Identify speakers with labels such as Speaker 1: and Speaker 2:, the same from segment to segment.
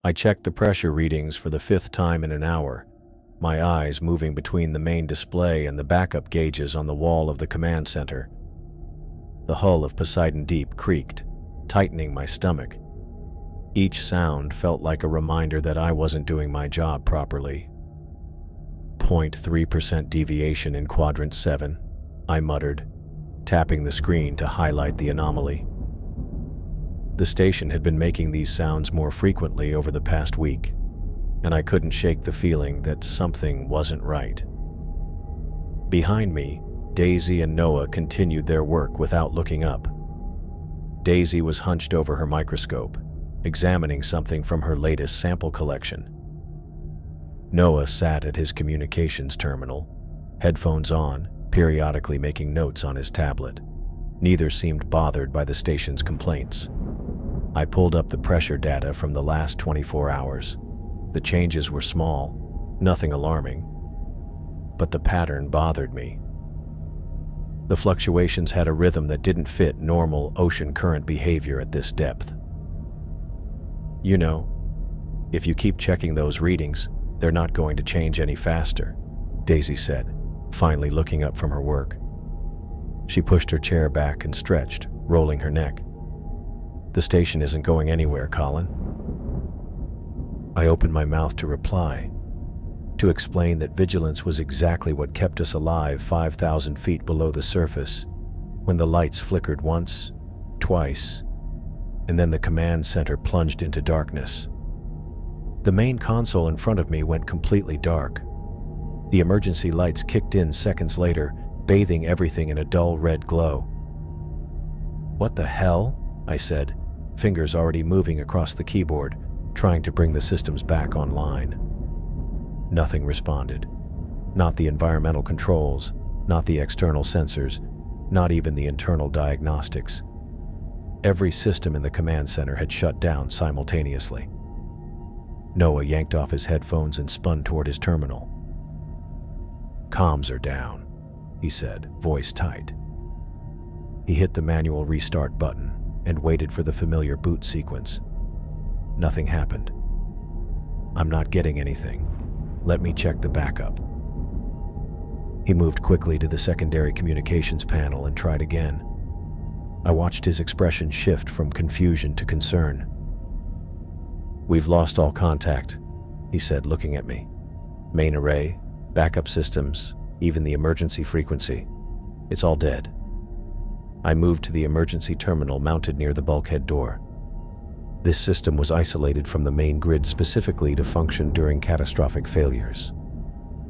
Speaker 1: I checked the pressure readings for the fifth time in an hour, my eyes moving between the main display and the backup gauges on the wall of the command center. The hull of Poseidon Deep creaked, tightening my stomach. Each sound felt like a reminder that I wasn't doing my job properly. 0.3% deviation in Quadrant 7, I muttered, tapping the screen to highlight the anomaly. The station had been making these sounds more frequently over the past week, and I couldn't shake the feeling that something wasn't right. Behind me, Daisy and Noah continued their work without looking up. Daisy was hunched over her microscope, examining something from her latest sample collection. Noah sat at his communications terminal, headphones on, periodically making notes on his tablet. Neither seemed bothered by the station's complaints. I pulled up the pressure data from the last 24 hours. The changes were small, nothing alarming, but the pattern bothered me. The fluctuations had a rhythm that didn't fit normal ocean current behavior at this depth. You know, if you keep checking those readings, they're not going to change any faster, Daisy said, finally looking up from her work. She pushed her chair back and stretched, rolling her neck. The station isn't going anywhere, Colin. I opened my mouth to reply, to explain that vigilance was exactly what kept us alive 5,000 feet below the surface, when the lights flickered once, twice, and then the command center plunged into darkness. The main console in front of me went completely dark. The emergency lights kicked in seconds later, bathing everything in a dull red glow. "What the hell?" I said, fingers already moving across the keyboard, trying to bring the systems back online. Nothing responded. Not the environmental controls, not the external sensors, not even the internal diagnostics. Every system in the command center had shut down simultaneously. Noah yanked off his headphones and spun toward his terminal. "Comms are down," he said, voice tight. He hit the manual restart button and waited for the familiar boot sequence. Nothing happened. "I'm not getting anything. Let me check the backup." He moved quickly to the secondary communications panel and tried again. I watched his expression shift from confusion to concern. "We've lost all contact," he said, looking at me. "Main array, backup systems, even the emergency frequency. It's all dead." I moved to the emergency terminal mounted near the bulkhead door. This system was isolated from the main grid specifically to function during catastrophic failures.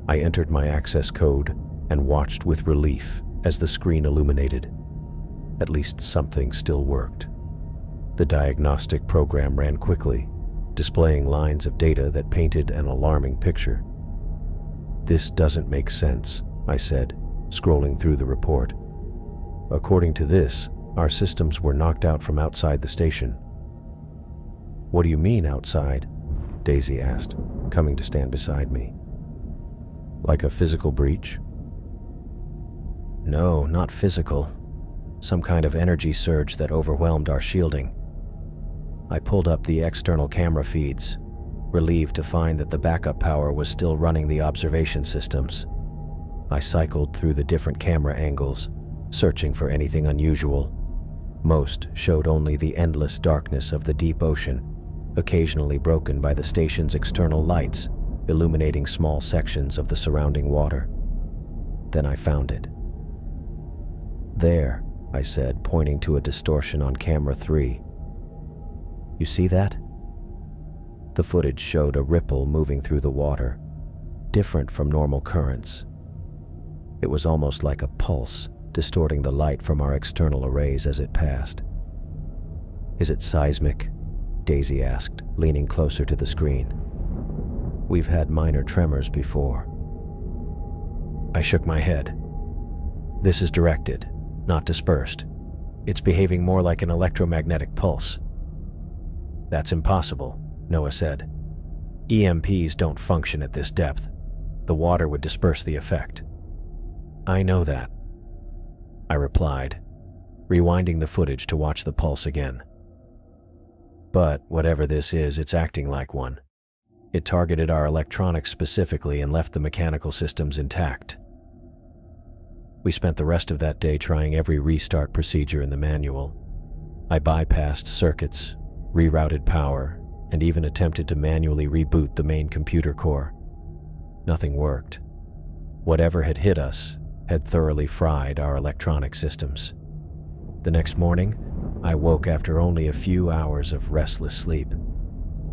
Speaker 1: I entered my access code and watched with relief as the screen illuminated. At least something still worked. The diagnostic program ran quickly, displaying lines of data that painted an alarming picture. "This doesn't make sense," I said, scrolling through the report. "According to this, our systems were knocked out from outside the station." "What do you mean outside?" Daisy asked, coming to stand beside me. "Like a physical breach?" "No, not physical. Some kind of energy surge that overwhelmed our shielding." I pulled up the external camera feeds, relieved to find that the backup power was still running the observation systems. I cycled through the different camera angles, searching for anything unusual. Most showed only the endless darkness of the deep ocean, occasionally broken by the station's external lights, illuminating small sections of the surrounding water. Then I found it. "There," I said, pointing to a distortion on camera 3. "You see that?" The footage showed a ripple moving through the water, different from normal currents. It was almost like a pulse, distorting the light from our external arrays as it passed. "Is it seismic?" Daisy asked, leaning closer to the screen. "We've had minor tremors before." I shook my head. "This is directed, not dispersed. It's behaving more like an electromagnetic pulse." "That's impossible," Noah said. "EMPs don't function at this depth. The water would disperse the effect." "I know that," I replied, rewinding the footage to watch the pulse again. But whatever this is, it's acting like one. It targeted our electronics specifically and left the mechanical systems intact. We spent the rest of that day trying every restart procedure in the manual. I bypassed circuits, rerouted power, and even attempted to manually reboot the main computer core. Nothing worked. Whatever had hit us had thoroughly fried our electronic systems. The next morning, I woke after only a few hours of restless sleep.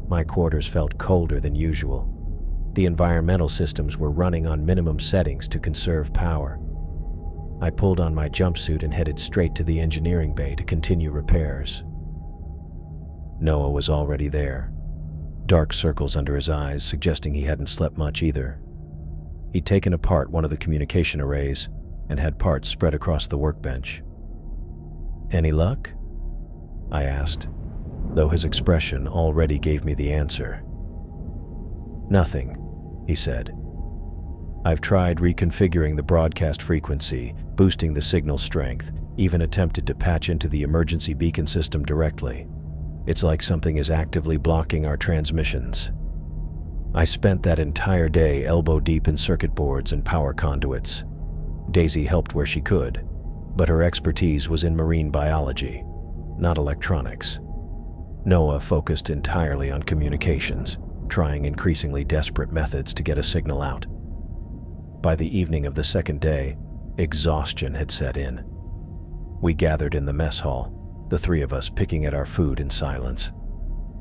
Speaker 1: My quarters felt colder than usual. The environmental systems were running on minimum settings to conserve power. I pulled on my jumpsuit and headed straight to the engineering bay to continue repairs. Noah was already there, dark circles under his eyes suggesting he hadn't slept much either. He'd taken apart one of the communication arrays and had parts spread across the workbench. "Any luck?" I asked, though his expression already gave me the answer. "Nothing," he said. "I've tried reconfiguring the broadcast frequency, boosting the signal strength, even attempted to patch into the emergency beacon system directly. It's like something is actively blocking our transmissions." I spent that entire day elbow deep in circuit boards and power conduits. Daisy helped where she could, but her expertise was in marine biology, not electronics. Noah focused entirely on communications, trying increasingly desperate methods to get a signal out. By the evening of the second day, exhaustion had set in. We gathered in the mess hall, the three of us picking at our food in silence.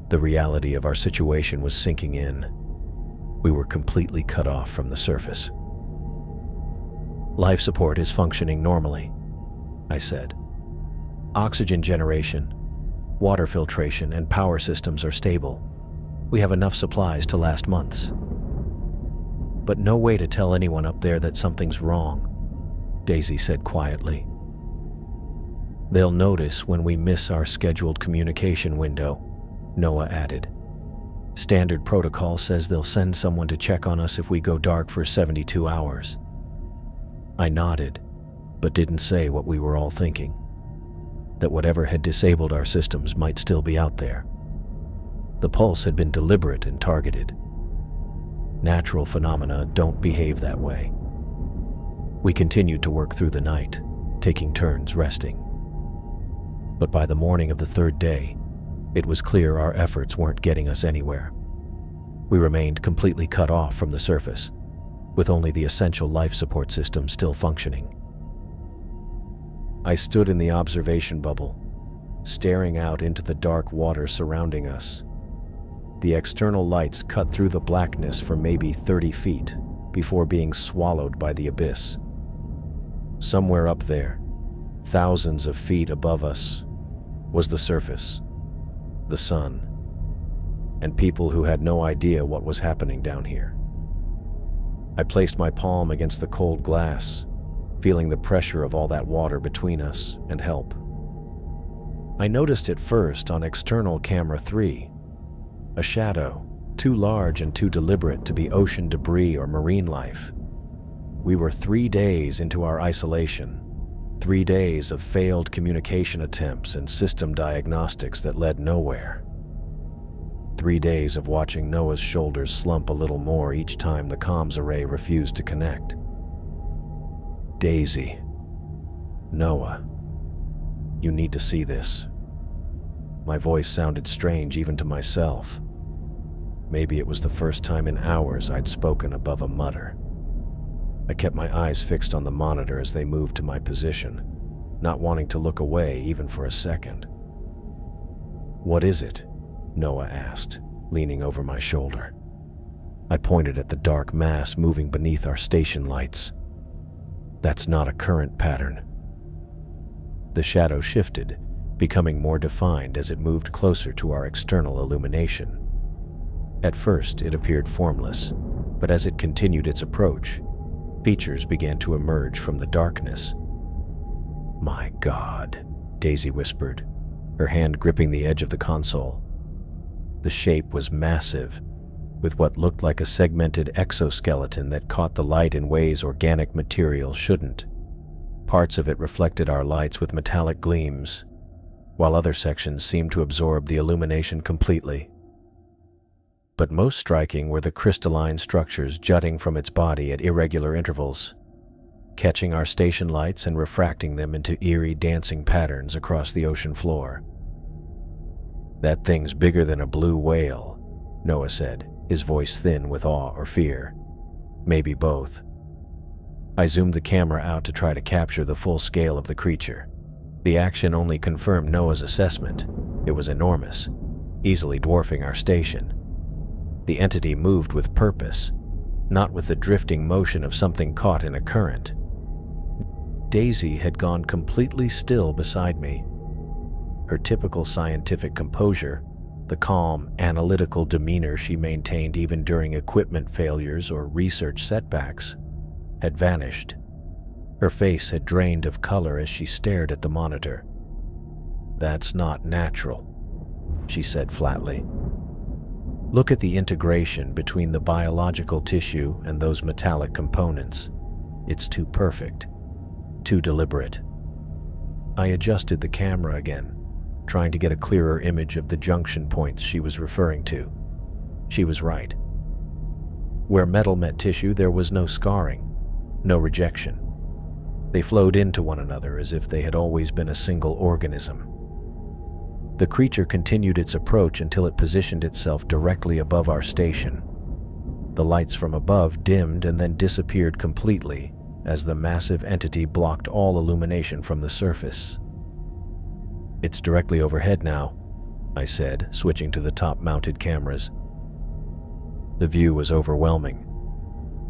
Speaker 1: The reality of our situation was sinking in. We were completely cut off from the surface. "Life support is functioning normally," I said. "Oxygen generation, water filtration, and power systems are stable. We have enough supplies to last months. But no way to tell anyone up there that something's wrong," Daisy said quietly. "They'll notice when we miss our scheduled communication window," Noah added. "Standard protocol says they'll send someone to check on us if we go dark for 72 hours. I nodded, but didn't say what we were all thinking. That whatever had disabled our systems might still be out there. The pulse had been deliberate and targeted. Natural phenomena don't behave that way. We continued to work through the night, taking turns resting. But by the morning of the third day, it was clear our efforts weren't getting us anywhere. We remained completely cut off from the surface, with only the essential life support system still functioning. I stood in the observation bubble, staring out into the dark water surrounding us. The external lights cut through the blackness for maybe 30 feet before being swallowed by the abyss. Somewhere up there, thousands of feet above us, was the surface, the sun, and people who had no idea what was happening down here. I placed my palm against the cold glass, feeling the pressure of all that water between us and help. I noticed it first on external camera 3, a shadow, too large and too deliberate to be ocean debris or marine life. We were 3 days into our isolation, 3 days of failed communication attempts and system diagnostics that led nowhere. 3 days of watching Noah's shoulders slump a little more each time the comms array refused to connect. "Daisy, Noah, you need to see this." My voice sounded strange even to myself. Maybe it was the first time in hours I'd spoken above a mutter. I kept my eyes fixed on the monitor as they moved to my position, not wanting to look away even for a second. "What is it?" Noah asked, leaning over my shoulder. I pointed at the dark mass moving beneath our station lights. "That's not a current pattern." The shadow shifted, becoming more defined as it moved closer to our external illumination. At first, it appeared formless, but as it continued its approach, features began to emerge from the darkness. "My God," Daisy whispered, her hand gripping the edge of the console. The shape was massive, with what looked like a segmented exoskeleton that caught the light in ways organic material shouldn't. Parts of it reflected our lights with metallic gleams. while other sections seemed to absorb the illumination completely. But most striking were the crystalline structures jutting from its body at irregular intervals, catching our station lights and refracting them into eerie dancing patterns across the ocean floor. "That thing's bigger than a blue whale," Noah said, his voice thin with awe or fear. "Maybe both." I zoomed the camera out to try to capture the full scale of the creature. The action only confirmed Noah's assessment. It was enormous, easily dwarfing our station. The entity moved with purpose, not with the drifting motion of something caught in a current. Daisy had gone completely still beside me. Her typical scientific composure, the calm, analytical demeanor she maintained even during equipment failures or research setbacks, had vanished. Her face had drained of color as she stared at the monitor. "That's not natural," she said flatly. "Look at the integration between the biological tissue and those metallic components. It's too perfect, too deliberate." I adjusted the camera again, trying to get a clearer image of the junction points she was referring to. She was right. Where metal met tissue, there was no scarring, no rejection. They flowed into one another as if they had always been a single organism. The creature continued its approach until it positioned itself directly above our station. The lights from above dimmed and then disappeared completely as the massive entity blocked all illumination from the surface. "It's directly overhead now," I said, switching to the top-mounted cameras. The view was overwhelming.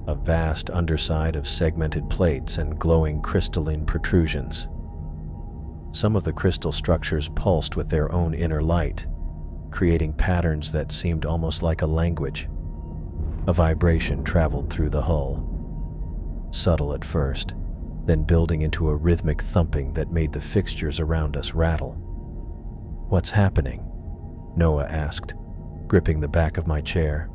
Speaker 1: A vast underside of segmented plates and glowing crystalline protrusions. Some of the crystal structures pulsed with their own inner light, creating patterns that seemed almost like a language. A vibration traveled through the hull, subtle at first, then building into a rhythmic thumping that made the fixtures around us rattle. "What's happening?" Noah asked, gripping the back of my chair.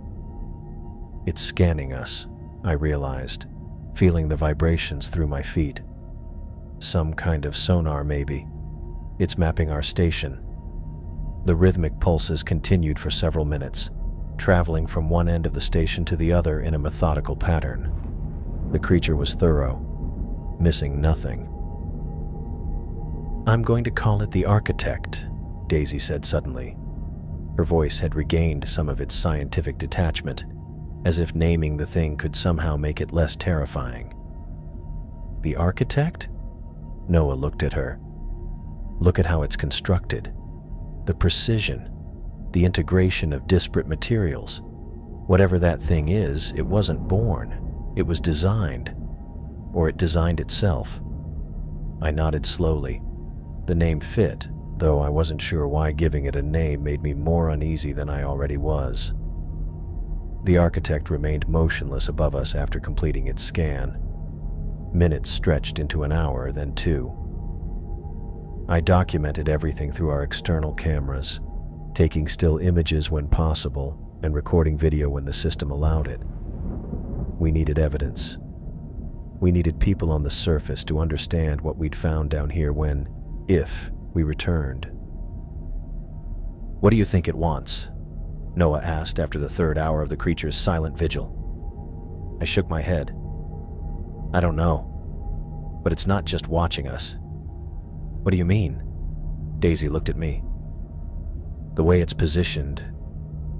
Speaker 1: "It's scanning us," I realized, feeling the vibrations through my feet. "Some kind of sonar, maybe. It's mapping our station." The rhythmic pulses continued for several minutes, traveling from one end of the station to the other in a methodical pattern. The creature was thorough, missing nothing. "I'm going to call it the Architect," Daisy said suddenly. Her voice had regained some of its scientific detachment, as if naming the thing could somehow make it less terrifying. "The Architect?" Noah looked at her. "Look at how it's constructed. The precision, the integration of disparate materials. Whatever that thing is, it wasn't born. It was designed. Or it designed itself." I nodded slowly. The name fit, though I wasn't sure why giving it a name made me more uneasy than I already was. The Architect remained motionless above us after completing its scan. Minutes stretched into an hour, then 2. I documented everything through our external cameras, taking still images when possible and recording video when the system allowed it. We needed evidence. We needed people on the surface to understand what we'd found down here when, if, we returned. "What do you think it wants?" Noah asked after the 3rd hour of the creature's silent vigil. I shook my head. "I don't know. But it's not just watching us." "What do you mean?" Daisy looked at me. "The way it's positioned,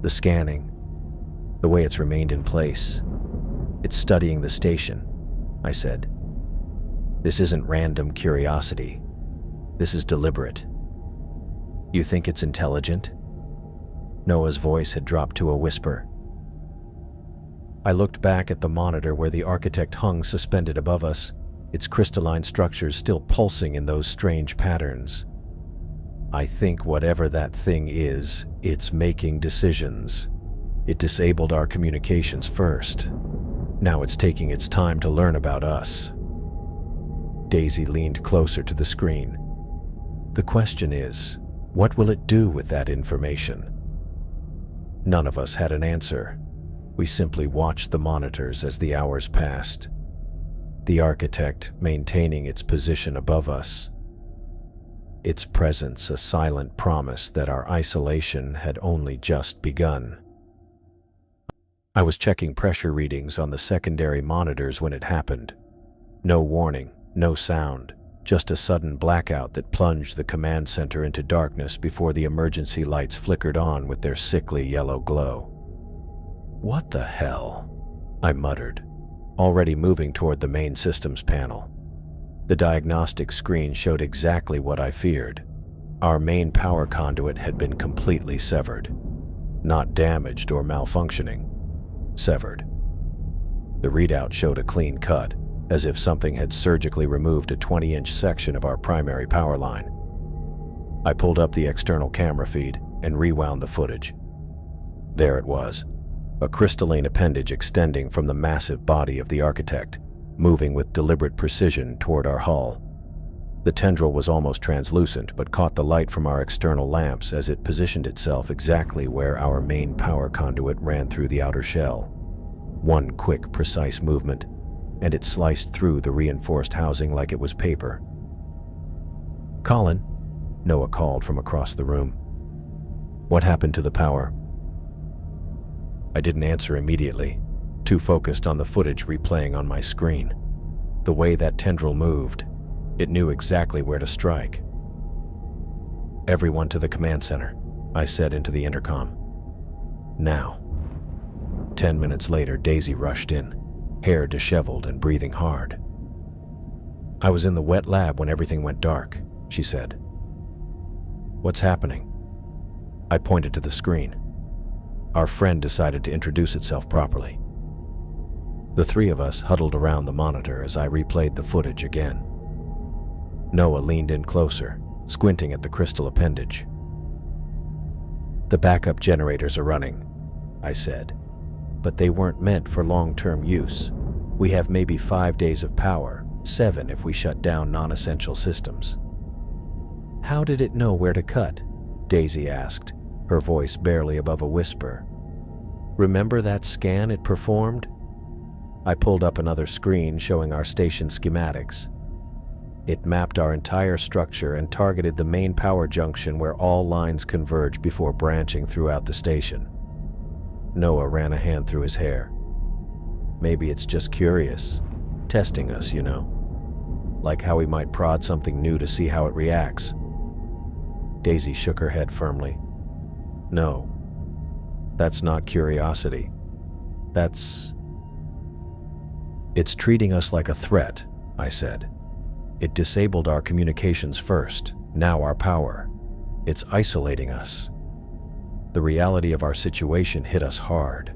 Speaker 1: the scanning, the way it's remained in place. It's studying the station," I said. "This isn't random curiosity. This is deliberate." "You think it's intelligent?" Noah's voice had dropped to a whisper. I looked back at the monitor where the Architect hung suspended above us, its crystalline structures still pulsing in those strange patterns. "I think whatever that thing is, it's making decisions. It disabled our communications first. Now it's taking its time to learn about us." Daisy leaned closer to the screen. "The question is, what will it do with that information?" None of us had an answer. We simply watched the monitors as the hours passed. The Architect maintaining its position above us. its presence a silent promise that our isolation had only just begun. I was checking pressure readings on the secondary monitors when it happened. No warning, no sound, just a sudden blackout that plunged the command center into darkness before the emergency lights flickered on with their sickly yellow glow. "What the hell?" I muttered, already moving toward the main systems panel. The diagnostic screen showed exactly what I feared. Our main power conduit had been completely severed. Not damaged or malfunctioning. Severed. The readout showed a clean cut, as if something had surgically removed a 20-inch section of our primary power line. I pulled up the external camera feed and rewound the footage. There it was, a crystalline appendage extending from the massive body of the architect, moving with deliberate precision toward our hull. The tendril was almost translucent, but caught the light from our external lamps as it positioned itself exactly where our main power conduit ran through the outer shell. One quick, precise movement, and it sliced through the reinforced housing like it was paper. "Colin," Noah called from across the room. "What happened to the power?" I didn't answer immediately, too focused on the footage replaying on my screen. The way that tendril moved, it knew exactly where to strike. "Everyone to the command center," I said into the intercom. "Now." 10 minutes later, Daisy rushed in, hair disheveled and breathing hard. "I was in the wet lab when everything went dark," she said. "What's happening?" I pointed to the screen. Our friend decided to introduce itself properly. The three of us huddled around the monitor as I replayed the footage again. Noah leaned in closer, squinting at the crystal appendage. "The backup generators are running," I said, "but they weren't meant for long-term use. We have maybe 5 days of power, 7 if we shut down non-essential systems." "How did it know where to cut?" Daisy asked, her voice barely above a whisper. "Remember that scan it performed?" I pulled up another screen showing our station schematics. It mapped our entire structure and targeted the main power junction where all lines converge before branching throughout the station. Noah ran a hand through his hair. "Maybe it's just curious, testing us, you know. Like how we might prod something new to see how it reacts." Daisy shook her head firmly. "No, that's not curiosity. It's treating us like a threat," I said. "It disabled our communications first, now our power. It's isolating us." The reality of our situation hit us hard.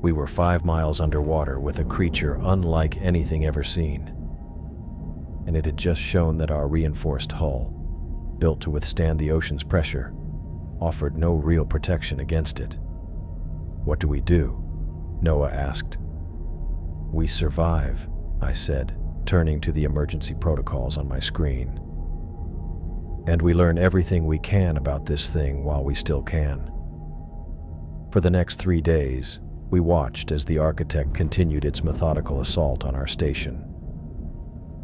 Speaker 1: We were 5 miles underwater with a creature unlike anything ever seen. And it had just shown that our reinforced hull, built to withstand the ocean's pressure, offered no real protection against it. "What do we do?" Noah asked. "We survive," I said, turning to the emergency protocols on my screen. "And we learn everything we can about this thing while we still can." For the next 3 days, we watched as the architect continued its methodical assault on our station.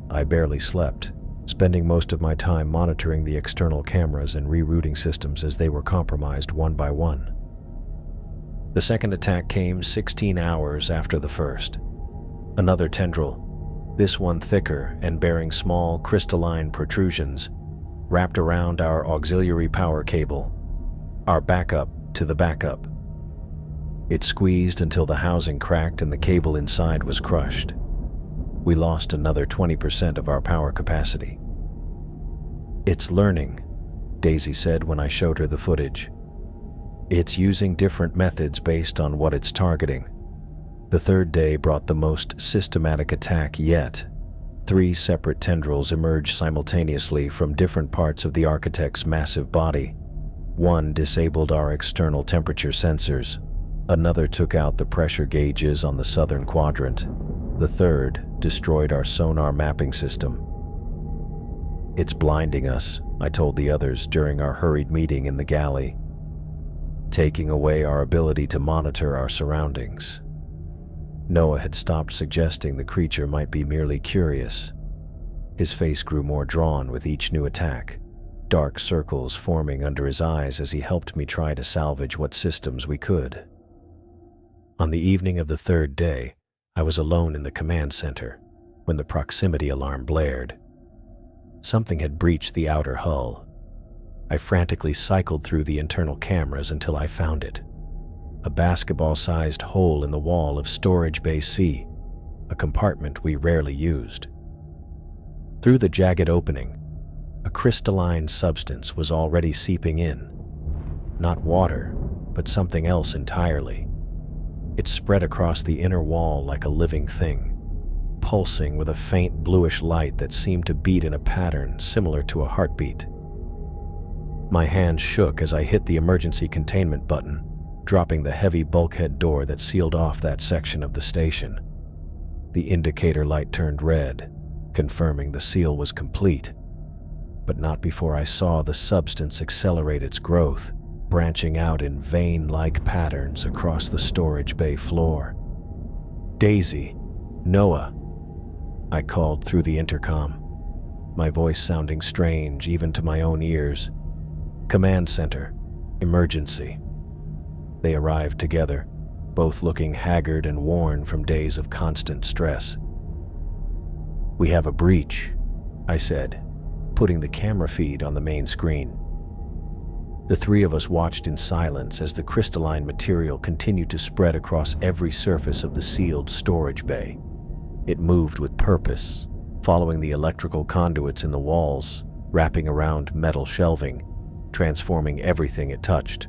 Speaker 1: I barely slept, spending most of my time monitoring the external cameras and rerouting systems as they were compromised one by one. The second attack came 16 hours after the first. Another tendril, this one thicker and bearing small crystalline protrusions, wrapped around our auxiliary power cable, our backup to the backup. It squeezed until the housing cracked and the cable inside was crushed. We lost another 20% of our power capacity. "It's learning," Daisy said when I showed her the footage. "It's using different methods based on what it's targeting." The third day brought the most systematic attack yet. 3 separate tendrils emerged simultaneously from different parts of the architect's massive body. One disabled our external temperature sensors. Another took out the pressure gauges on the southern quadrant. The third destroyed our sonar mapping system. "It's blinding us," I told the others during our hurried meeting in the galley, "taking away our ability to monitor our surroundings." Noah had stopped suggesting the creature might be merely curious. His face grew more drawn with each new attack. dark circles forming under his eyes as he helped me try to salvage what systems we could. On the evening of the third day, I was alone in the command center when the proximity alarm blared. Something had breached the outer hull. I frantically cycled through the internal cameras until I found it. A basketball-sized hole in the wall of Storage Bay C, a compartment we rarely used. Through the jagged opening, a crystalline substance was already seeping in. Not water, but something else entirely. It spread across the inner wall like a living thing, pulsing with a faint bluish light that seemed to beat in a pattern similar to a heartbeat. My hand shook as I hit the emergency containment button, dropping the heavy bulkhead door that sealed off that section of the station. The indicator light turned red, confirming the seal was complete, but not before I saw the substance accelerate its growth, branching out in vein-like patterns across the storage bay floor. "Daisy, Noah," I called through the intercom, my voice sounding strange even to my own ears. "Command center, emergency." They arrived together, both looking haggard and worn from days of constant stress. "We have a breach," I said, putting the camera feed on the main screen. The three of us watched in silence as the crystalline material continued to spread across every surface of the sealed storage bay. It moved with purpose, following the electrical conduits in the walls, wrapping around metal shelving, transforming everything it touched.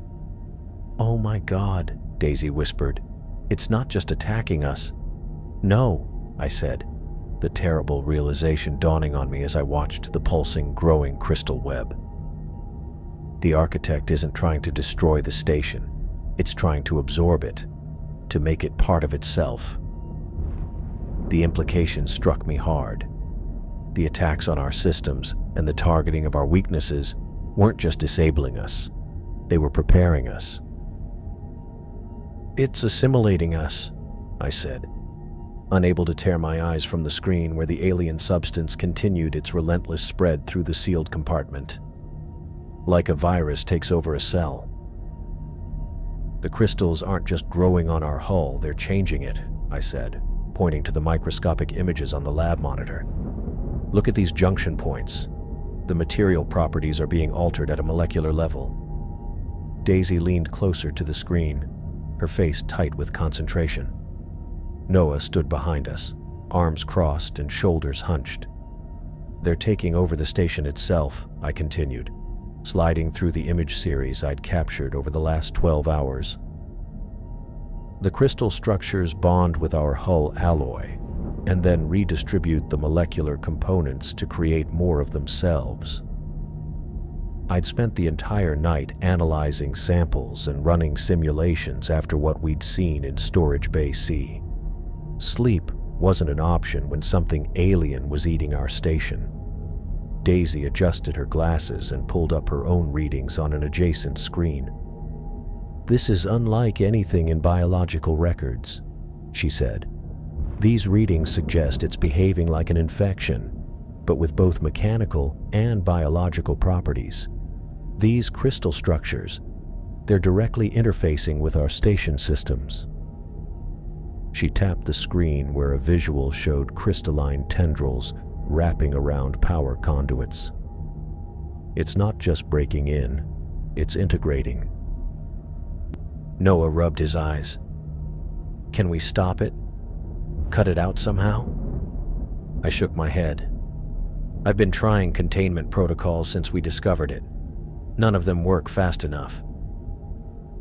Speaker 1: "Oh my God," Daisy whispered. "It's not just attacking us." "No," I said, the terrible realization dawning on me as I watched the pulsing, growing crystal web. The architect isn't trying to destroy the station. It's trying to absorb it, to make it part of itself. The implication struck me hard. The attacks on our systems and the targeting of our weaknesses weren't just disabling us. They were preparing us. "It's assimilating us," I said, unable to tear my eyes from the screen where the alien substance continued its relentless spread through the sealed compartment. Like a virus takes over a cell. "The crystals aren't just growing on our hull, they're changing it," I said, pointing to the microscopic images on the lab monitor. "Look at these junction points. The material properties are being altered at a molecular level." Daisy leaned closer to the screen, her face tight with concentration. Noah stood behind us, arms crossed and shoulders hunched. "They're taking over the station itself," I continued, sliding through the image series I'd captured over the last 12 hours. "The crystal structures bond with our hull alloy, and then redistribute the molecular components to create more of themselves." I'd spent the entire night analyzing samples and running simulations after what we'd seen in Storage Bay C. Sleep wasn't an option when something alien was eating our station. Daisy adjusted her glasses and pulled up her own readings on an adjacent screen. "This is unlike anything in biological records," she said. "These readings suggest it's behaving like an infection, but with both mechanical and biological properties. These crystal structures, they're directly interfacing with our station systems." She tapped the screen where a visual showed crystalline tendrils wrapping around power conduits. "It's not just breaking in, it's integrating." Noah rubbed his eyes. "Can we stop it? Cut it out somehow?" I shook my head. "I've been trying containment protocols since we discovered it. None of them work fast enough."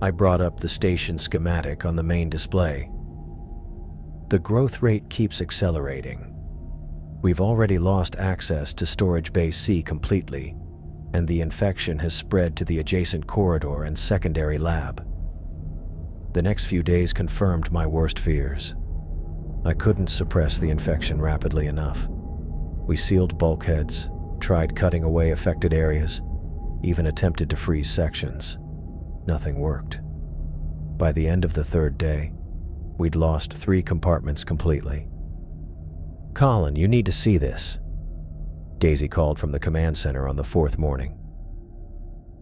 Speaker 1: I brought up the station schematic on the main display. "The growth rate keeps accelerating. We've already lost access to Storage Bay C completely, and the infection has spread to the adjacent corridor and secondary lab." The next few days confirmed my worst fears. I couldn't suppress the infection rapidly enough. We sealed bulkheads, tried cutting away affected areas, even attempted to freeze sections. Nothing worked. By the end of the third day, we'd lost 3 compartments completely. "Colin, you need to see this," Daisy called from the command center on the 4th morning.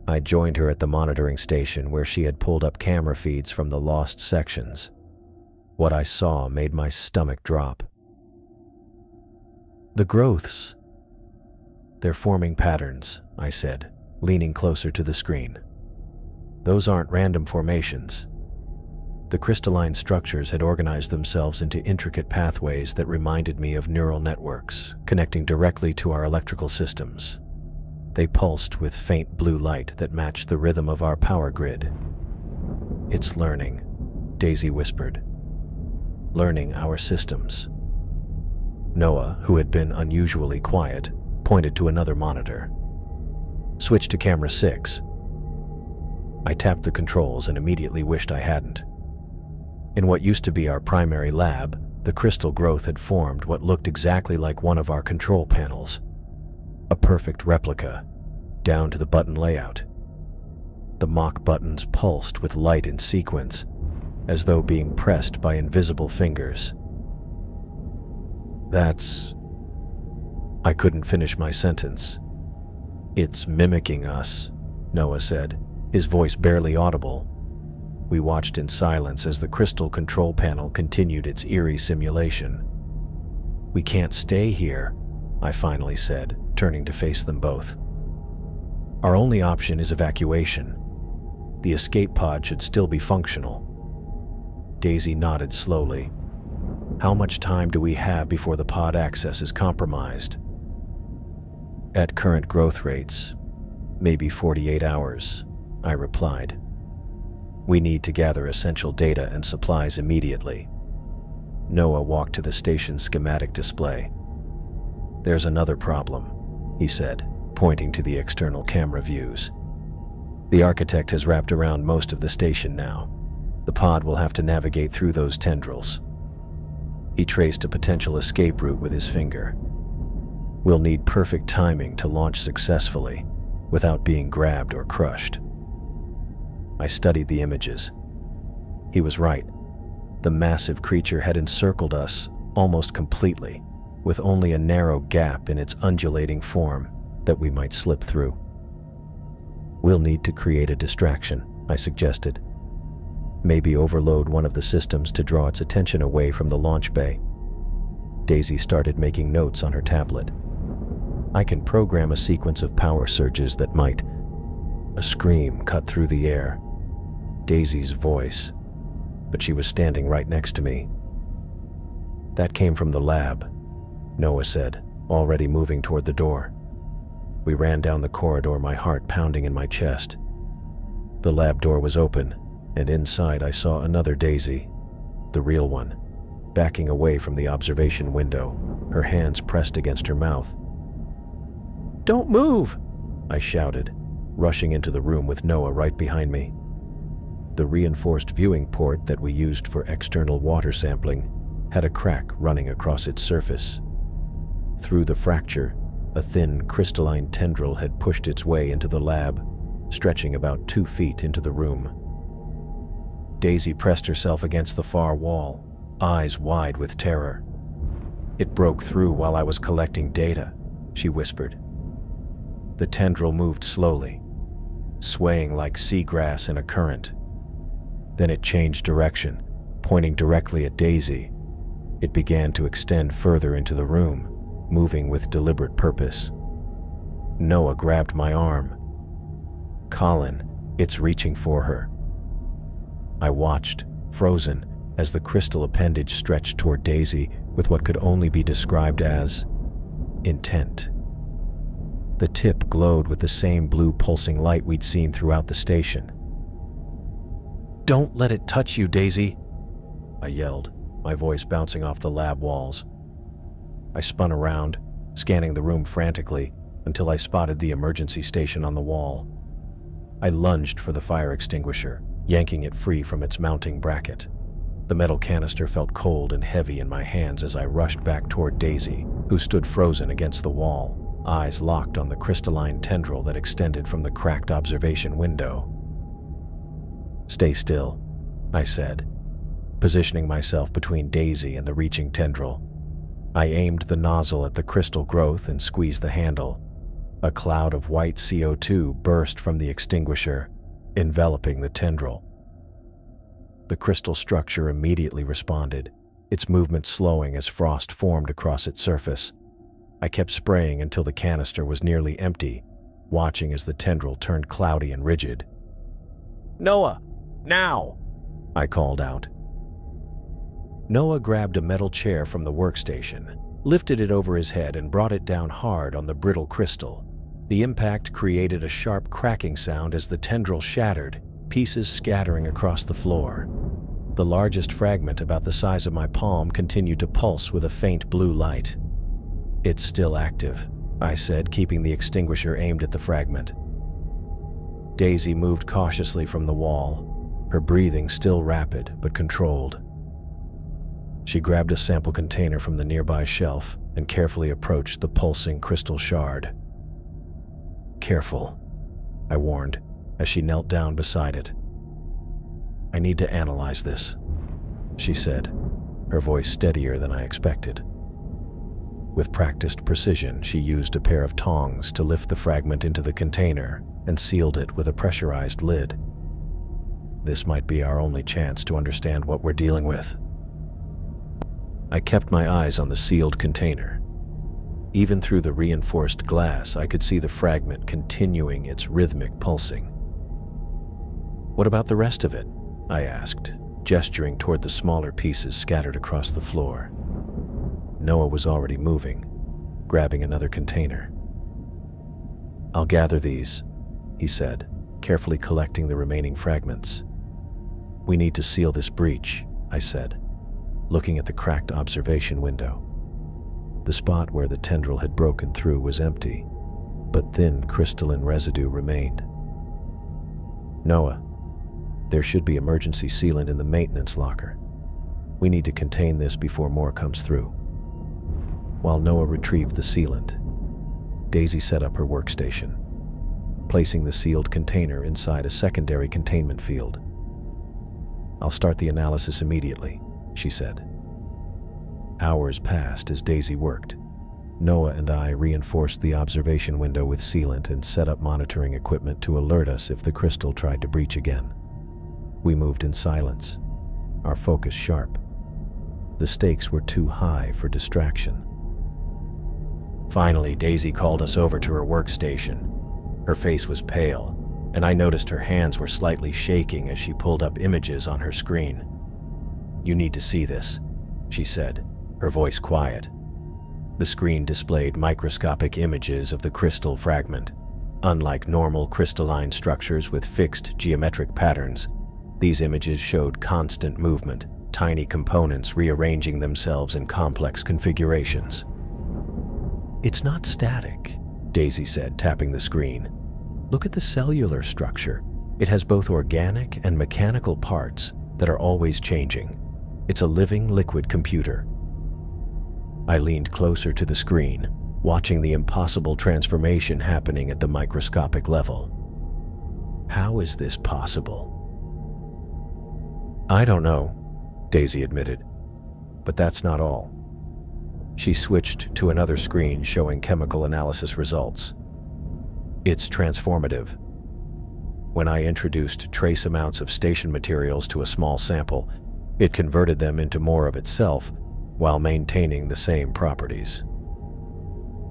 Speaker 1: I joined her at the monitoring station where she had pulled up camera feeds from the lost sections. What I saw made my stomach drop. The growths. They're forming patterns, I said, leaning closer to the screen. Those aren't random formations. The crystalline structures had organized themselves into intricate pathways that reminded me of neural networks, connecting directly to our electrical systems. They pulsed with faint blue light that matched the rhythm of our power grid. "It's learning," Daisy whispered. "Learning our systems." Noah, who had been unusually quiet, pointed to another monitor. "Switch to camera 6. I tapped the controls and immediately wished I hadn't. In what used to be our primary lab, the crystal growth had formed what looked exactly like one of our control panels. A perfect replica, down to the button layout. The mock buttons pulsed with light in sequence, as though being pressed by invisible fingers. That's... I couldn't finish my sentence. "It's mimicking us," Noah said, his voice barely audible. We watched in silence as the crystal control panel continued its eerie simulation. "We can't stay here," I finally said, turning to face them both. "Our only option is evacuation. The escape pod should still be functional." Daisy nodded slowly. "How much time do we have before the pod access is compromised?" "At current growth rates, maybe 48 hours, I replied. "We need to gather essential data and supplies immediately." Noah walked to the station's schematic display. "There's another problem," he said, pointing to the external camera views. "The architect has wrapped around most of the station now. The pod will have to navigate through those tendrils." He traced a potential escape route with his finger. "We'll need perfect timing to launch successfully, without being grabbed or crushed." I studied the images. He was right. The massive creature had encircled us almost completely, with only a narrow gap in its undulating form that we might slip through. "We'll need to create a distraction," I suggested. "Maybe overload one of the systems to draw its attention away from the launch bay." Daisy started making notes on her tablet. "I can program a sequence of power surges that might..." A scream cut through the air. Daisy's voice, but she was standing right next to me. "That came from the lab," Noah said, already moving toward the door. We ran down the corridor, my heart pounding in my chest. The lab door was open, and inside I saw another Daisy, the real one, backing away from the observation window, her hands pressed against her mouth. "Don't move!" I shouted, rushing into the room with Noah right behind me. The reinforced viewing port that we used for external water sampling had a crack running across its surface. Through the fracture, a thin crystalline tendril had pushed its way into the lab, stretching about 2 feet into the room. Daisy pressed herself against the far wall, eyes wide with terror. "It broke through while I was collecting data," she whispered. The tendril moved slowly, swaying like seagrass in a current. Then it changed direction, pointing directly at Daisy. It began to extend further into the room, moving with deliberate purpose. Noah grabbed my arm. "Colin, it's reaching for her." I watched, frozen, as the crystal appendage stretched toward Daisy with what could only be described as intent. The tip glowed with the same blue pulsing light we'd seen throughout the station. "Don't let it touch you, Daisy!" I yelled, my voice bouncing off the lab walls. I spun around, scanning the room frantically, until I spotted the emergency station on the wall. I lunged for the fire extinguisher, yanking it free from its mounting bracket. The metal canister felt cold and heavy in my hands as I rushed back toward Daisy, who stood frozen against the wall, eyes locked on the crystalline tendril that extended from the cracked observation window. "Stay still," I said, positioning myself between Daisy and the reaching tendril. I aimed the nozzle at the crystal growth and squeezed the handle. A cloud of white CO2 burst from the extinguisher, enveloping the tendril. The crystal structure immediately responded, its movement slowing as frost formed across its surface. I kept spraying until the canister was nearly empty, watching as the tendril turned cloudy and rigid. "Noah, now!" I called out. Noah grabbed a metal chair from the workstation, lifted it over his head and brought it down hard on the brittle crystal. The impact created a sharp cracking sound as the tendril shattered, pieces scattering across the floor. The largest fragment, about the size of my palm, continued to pulse with a faint blue light. "It's still active," I said, keeping the extinguisher aimed at the fragment. Daisy moved cautiously from the wall, her breathing still rapid but controlled. She grabbed a sample container from the nearby shelf and carefully approached the pulsing crystal shard. "Careful," I warned as she knelt down beside it. "I need to analyze this," she said, her voice steadier than I expected. With practiced precision, she used a pair of tongs to lift the fragment into the container and sealed it with a pressurized lid. This might be our only chance to understand what we're dealing with. I kept my eyes on the sealed container. Even through the reinforced glass, I could see the fragment continuing its rhythmic pulsing. "What about the rest of it?" I asked, gesturing toward the smaller pieces scattered across the floor. Noah was already moving, grabbing another container. "I'll gather these," he said, carefully collecting the remaining fragments. "We need to seal this breach," I said, looking at the cracked observation window. The spot where the tendril had broken through was empty, but thin crystalline residue remained. "Noah, there should be emergency sealant in the maintenance locker. We need to contain this before more comes through." While Noah retrieved the sealant, Daisy set up her workstation, placing the sealed container inside a secondary containment field. "I'll start the analysis immediately," she said. Hours passed as Daisy worked. Noah and I reinforced the observation window with sealant and set up monitoring equipment to alert us if the crystal tried to breach again. We moved in silence, our focus sharp. The stakes were too high for distraction. Finally, Daisy called us over to her workstation. Her face was pale, and I noticed her hands were slightly shaking as she pulled up images on her screen. "You need to see this," she said, her voice quiet. The screen displayed microscopic images of the crystal fragment. Unlike normal crystalline structures with fixed geometric patterns, these images showed constant movement, tiny components rearranging themselves in complex configurations. "It's not static," Daisy said, tapping the screen. "Look at the cellular structure. It has both organic and mechanical parts that are always changing. It's a living liquid computer." I leaned closer to the screen, watching the impossible transformation happening at the microscopic level. "How is this possible?" "I don't know," Daisy admitted, "but that's not all." She switched to another screen showing chemical analysis results. "It's transformative. When I introduced trace amounts of station materials to a small sample, it converted them into more of itself while maintaining the same properties."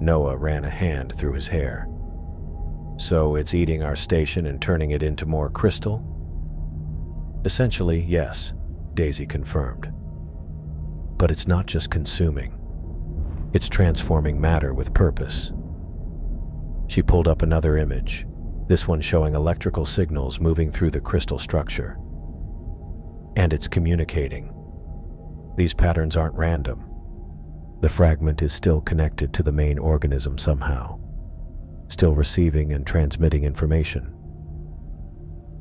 Speaker 1: Noah ran a hand through his hair. "So it's eating our station and turning it into more crystal?" "Essentially, yes," Daisy confirmed. "But it's not just consuming. It's transforming matter with purpose." She pulled up another image, this one showing electrical signals moving through the crystal structure. "And it's communicating. These patterns aren't random. The fragment is still connected to the main organism somehow, still receiving and transmitting information."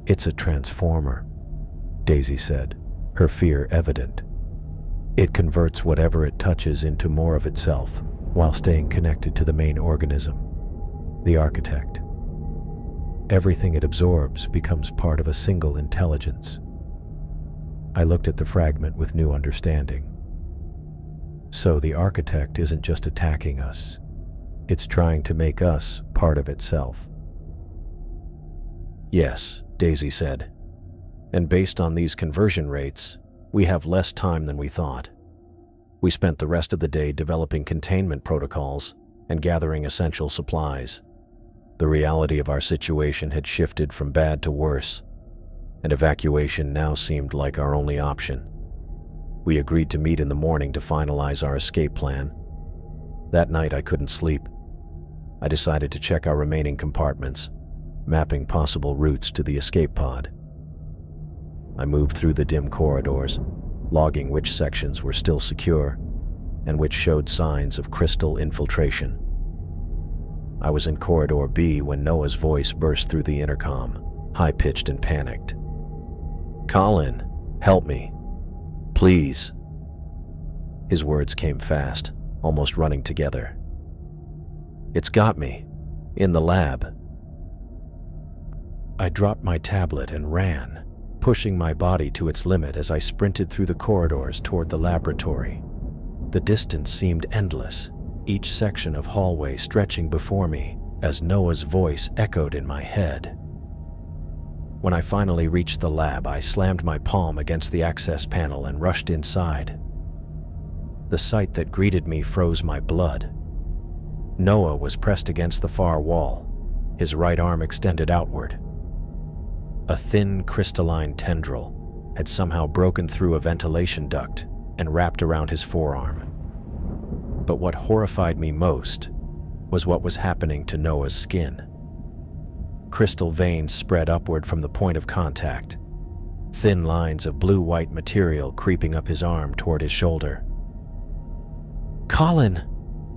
Speaker 1: "It's a transformer," Daisy said, her fear evident. "It converts whatever it touches into more of itself, while staying connected to the main organism, the architect. Everything it absorbs becomes part of a single intelligence." I looked at the fragment with new understanding. So the architect isn't just attacking us. It's trying to make us part of itself. Yes, Daisy said. And based on these conversion rates, we have less time than we thought. We spent the rest of the day developing containment protocols and gathering essential supplies. The reality of our situation had shifted from bad to worse, and evacuation now seemed like our only option. We agreed to meet in the morning to finalize our escape plan. That night I couldn't sleep. I decided to check our remaining compartments, mapping possible routes to the escape pod. I moved through the dim corridors, logging which sections were still secure and which showed signs of crystal infiltration. I was in Corridor B when Noah's voice burst through the intercom, high-pitched and panicked. "Colin, help me. Please." His words came fast, almost running together. "It's got me. In the lab." I dropped my tablet and ran, pushing my body to its limit as I sprinted through the corridors toward the laboratory. The distance seemed endless, each section of hallway stretching before me as Noah's voice echoed in my head. When I finally reached the lab, I slammed my palm against the access panel and rushed inside. The sight that greeted me froze my blood. Noah was pressed against the far wall, his right arm extended outward. A thin, crystalline tendril had somehow broken through a ventilation duct and wrapped around his forearm. But what horrified me most was what was happening to Noah's skin. Crystal veins spread upward from the point of contact, thin lines of blue-white material creeping up his arm toward his shoulder. "Colin!"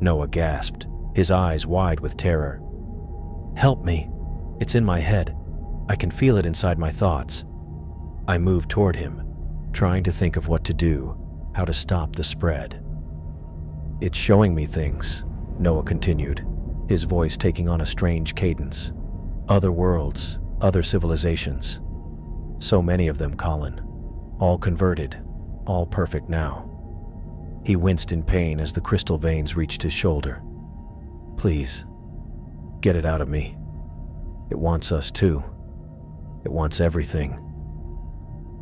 Speaker 1: Noah gasped, his eyes wide with terror. "Help me. It's in my head. I can feel it inside my thoughts." I moved toward him, trying to think of what to do, how to stop the spread. "It's showing me things," Noah continued, his voice taking on a strange cadence. "Other worlds, other civilizations. So many of them, Colin. All converted, all perfect now." He winced in pain as the crystal veins reached his shoulder. "Please, get it out of me. It wants us too. It wants everything."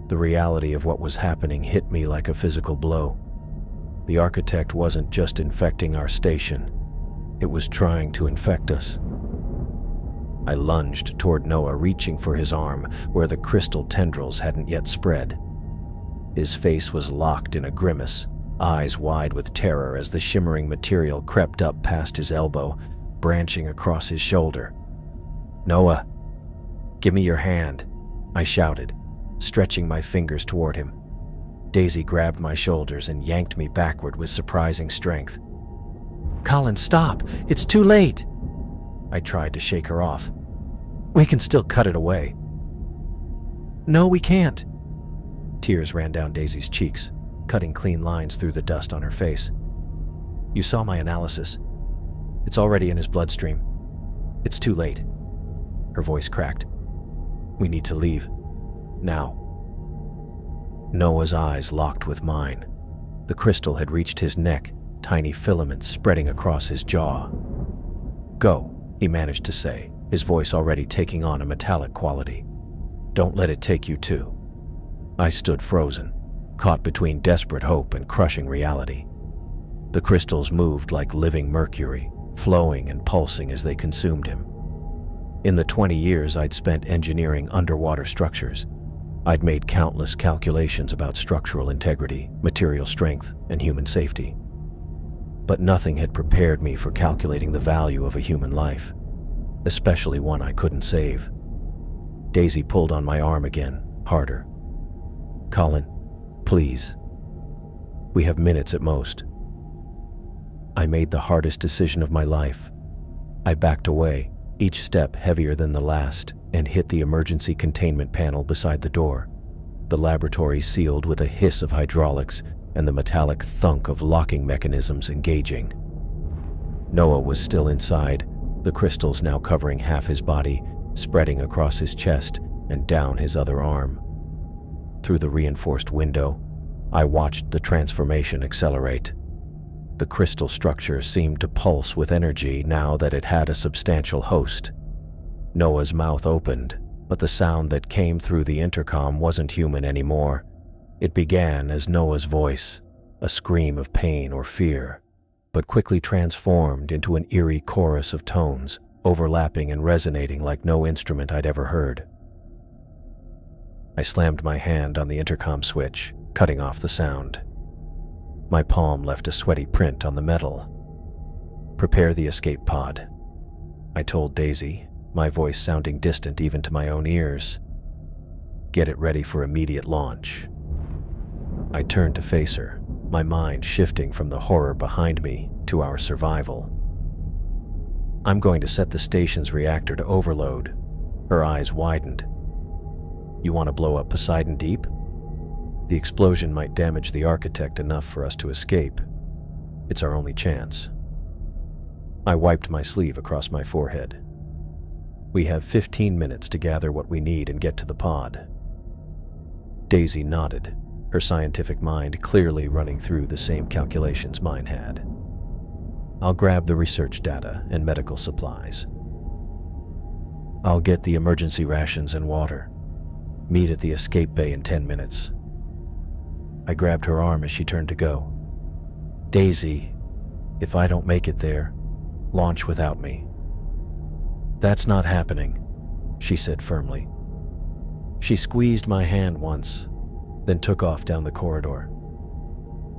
Speaker 1: The reality of what was happening hit me like a physical blow. The architect wasn't just infecting our station, it was trying to infect us. I lunged toward Noah, reaching for his arm where the crystal tendrils hadn't yet spread. His face was locked in a grimace, eyes wide with terror as the shimmering material crept up past his elbow, branching across his shoulder. "Noah, give me your hand," I shouted, stretching my fingers toward him. Daisy grabbed my shoulders and yanked me backward with surprising strength. "Colin, stop! It's too late!" I tried to shake her off. "We can still cut it away." "No, we can't." Tears ran down Daisy's cheeks, cutting clean lines through the dust on her face. "You saw my analysis. It's already in his bloodstream. It's too late." Her voice cracked. "We need to leave. Now." Noah's eyes locked with mine. The crystal had reached his neck, tiny filaments spreading across his jaw. "Go," he managed to say, his voice already taking on a metallic quality. "Don't let it take you too." I stood frozen, caught between desperate hope and crushing reality. The crystals moved like living mercury, flowing and pulsing as they consumed him. In the 20 years I'd spent engineering underwater structures, I'd made countless calculations about structural integrity, material strength, and human safety. But nothing had prepared me for calculating the value of a human life, especially one I couldn't save. Daisy pulled on my arm again, harder. "Colin, please. We have minutes at most." I made the hardest decision of my life. I backed away, each step heavier than the last, and hit the emergency containment panel beside the door. The laboratory sealed with a hiss of hydraulics and the metallic thunk of locking mechanisms engaging. Noah was still inside, the crystals now covering half his body, spreading across his chest and down his other arm. Through the reinforced window, I watched the transformation accelerate. The crystal structure seemed to pulse with energy now that it had a substantial host. Noah's mouth opened, but the sound that came through the intercom wasn't human anymore. It began as Noah's voice, a scream of pain or fear, but quickly transformed into an eerie chorus of tones, overlapping and resonating like no instrument I'd ever heard. I slammed my hand on the intercom switch, cutting off the sound. My palm left a sweaty print on the metal. "Prepare the escape pod," I told Daisy, my voice sounding distant even to my own ears. "Get it ready for immediate launch." I turned to face her, my mind shifting from the horror behind me to our survival. "I'm going to set the station's reactor to overload." Her eyes widened. "You want to blow up Poseidon Deep? The explosion might damage the architect enough for us to escape. It's our only chance." I wiped my sleeve across my forehead. "We have 15 minutes to gather what we need and get to the pod." Daisy nodded, her scientific mind clearly running through the same calculations mine had. "I'll grab the research data and medical supplies. I'll get the emergency rations and water. Meet at the escape bay in 10 minutes. I grabbed her arm as she turned to go. "Daisy, if I don't make it there, launch without me." "That's not happening," she said firmly. She squeezed my hand once, then took off down the corridor.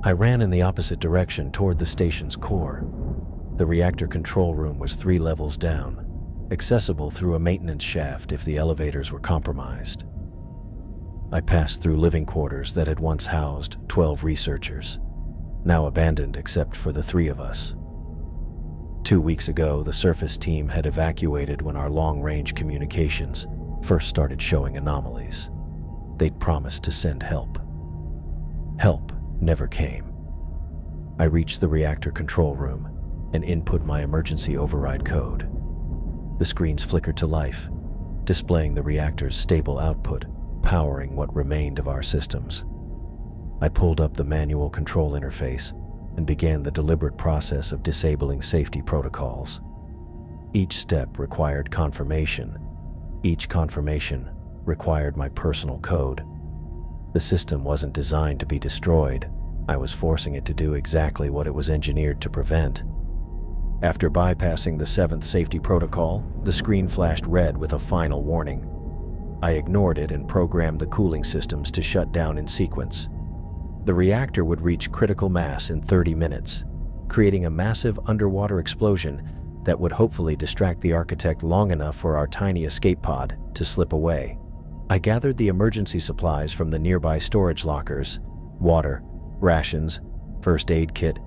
Speaker 1: I ran in the opposite direction toward the station's core. The reactor control room was 3 levels down, accessible through a maintenance shaft if the elevators were compromised. I passed through living quarters that had once housed 12 researchers, now abandoned except for the 3 of us. 2 weeks ago, the surface team had evacuated when our long-range communications first started showing anomalies. They'd promised to send help. Help never came. I reached the reactor control room and input my emergency override code. The screens flickered to life, displaying the reactor's stable output, powering what remained of our systems. I pulled up the manual control interface and began the deliberate process of disabling safety protocols. Each step required confirmation. Each confirmation required my personal code. The system wasn't designed to be destroyed. I was forcing it to do exactly what it was engineered to prevent. After bypassing the 7th safety protocol, the screen flashed red with a final warning. I ignored it and programmed the cooling systems to shut down in sequence. The reactor would reach critical mass in 30 minutes, creating a massive underwater explosion that would hopefully distract the architect long enough for our tiny escape pod to slip away. I gathered the emergency supplies from the nearby storage lockers: water, rations, first aid kit,